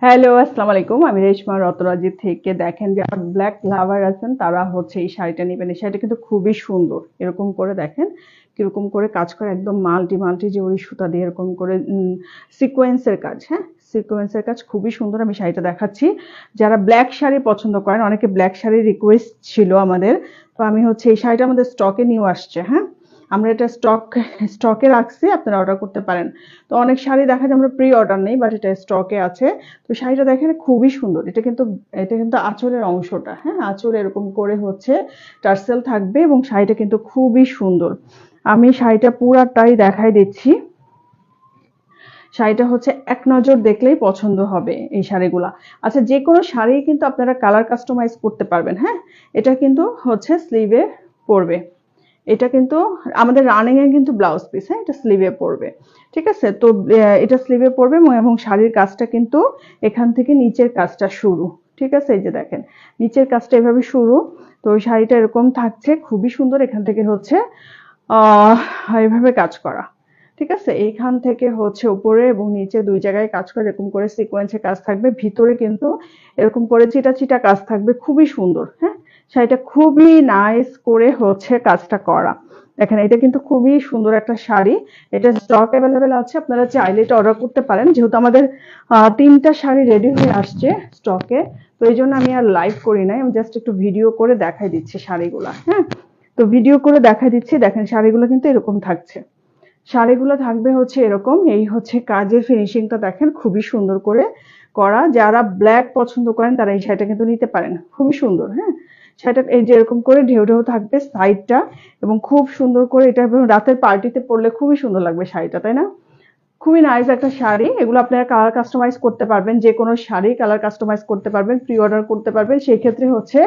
Hello, আসসালামু আলাইকুম। আমি রেশমা রতরাজি থেকে। দেখেন যারা ব্ল্যাক লাভার আছেন তারা হচ্ছে এই শাড়িটা নেবেন। এই শাড়িটা কিন্তু খুবই সুন্দর। এরকম করে দেখেন কিরকম করে কাজ করে, একদম মাল্টি মাল্টি জরি সুতা দিয়ে এরকম করে সিকোয়েন্সের কাজ। হ্যাঁ, সিকোয়েন্সের কাজ খুবই সুন্দর। আমি শাড়িটা দেখাচ্ছি। যারা ব্ল্যাক শাড়ি পছন্দ করেন, অনেকে ব্ল্যাক শাড়ির রিকোয়েস্ট ছিল আমাদের, তো আমি হচ্ছে এই শাড়িটা আমাদের স্টকে নিউ আসছে। হ্যাঁ, আমরা এটা স্টকে রাখছি, আপনারা অর্ডার করতে পারেন। তো অনেক শাড়ি দেখা যায় আমরা প্রি অর্ডার নেই, বাট এটা স্টকে আছে। তো শাড়িটা দেখেন খুবই সুন্দর। এটা কিন্তু আঁচলের অংশটা। হ্যাঁ, আঁচল এরকম করে হচ্ছে টার্সেল থাকবে এবং শাড়িটা কিন্তু খুবই সুন্দর। আমি শাড়িটা পুরাটাই দেখাই দিচ্ছি। শাড়িটা হচ্ছে এক নজর দেখলেই পছন্দ হবে এই শাড়িগুলা। আচ্ছা, যে কোনো শাড়ি কিন্তু আপনারা কালার কাস্টমাইজ করতে পারবেন। হ্যাঁ, এটা কিন্তু হচ্ছে স্লিভে পড়বে। এটা কিন্তু আমাদের রানিং এ কিন্তু ব্লাউজ পিস। হ্যাঁ, এটা স্লিভে পড়বে। ঠিক আছে, তো এটা স্লিভে পড়বে এবং শাড়ির কাজটা কিন্তু এখান থেকে নিচের কাজটা শুরু। ঠিক আছে, এই যে দেখেন নিচের কাজটা এভাবে শুরু। তো ওই শাড়িটা এরকম থাকছে, খুবই সুন্দর। এখান থেকে হচ্ছে আহ এভাবে কাজ করা। ঠিক আছে, এইখান থেকে হচ্ছে উপরে এবং নিচে দুই জায়গায় কাজ করে এরকম করে সিকোয়েন্সে কাজ থাকবে। ভিতরে কিন্তু এরকম করে চিটা চিটা কাজ থাকবে, খুবই সুন্দর। হ্যাঁ, শাড়িটা খুবই নাইস করে হচ্ছে কাজটা করা। দেখেন এটা কিন্তু খুবই সুন্দর একটা শাড়ি। এটা স্টক অ্যাভেলেবেল আছে, আপনারা চাইলে এটা অর্ডার করতে পারেন। যেহেতু আমাদের তিনটা শাড়ি রেডি হয়ে আসছে স্টকে, তো এই জন্য আমি আর লাইভ করি নাই, আমি জাস্ট একটু ভিডিও করে দেখাই দিচ্ছি শাড়িগুলা। হ্যাঁ, তো ভিডিও করে দেখাই দিচ্ছি। দেখেন শাড়িগুলো কিন্তু এরকম থাকছে। শাড়িগুলো থাকবে হচ্ছে এরকম। এই হচ্ছে কাজের ফিনিশিংটা দেখেন খুবই সুন্দর করে করা। যারা ব্ল্যাক পছন্দ করেন তারা এই শাড়িটা কিন্তু নিতে পারেন, খুবই সুন্দর। হ্যাঁ, শাড়িটা এই যে এরকম করে ঢেউ ঢেউ থাকবে সাইডটা এবং খুব সুন্দর করে এটা, এবং রাতের পার্টিতে পরলে খুবই সুন্দর লাগবে শাড়িটা, তাই না? খুবই নাইস একটা শাড়ি। এগুলো আপনারা কালার কাস্টমাইজ করতে পারবেন, যে কোনো শাড়ি কালার কাস্টমাইজ করতে পারবেন, প্রি অর্ডার করতে পারবেন। সেই ক্ষেত্রে হচ্ছে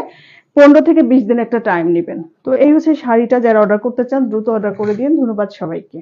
15 থেকে 20 দিন একটা টাইম নেবেন। তো এই হচ্ছে শাড়িটা, যারা অর্ডার করতে চান দ্রুত অর্ডার করে দিন। ধন্যবাদ সবাইকে।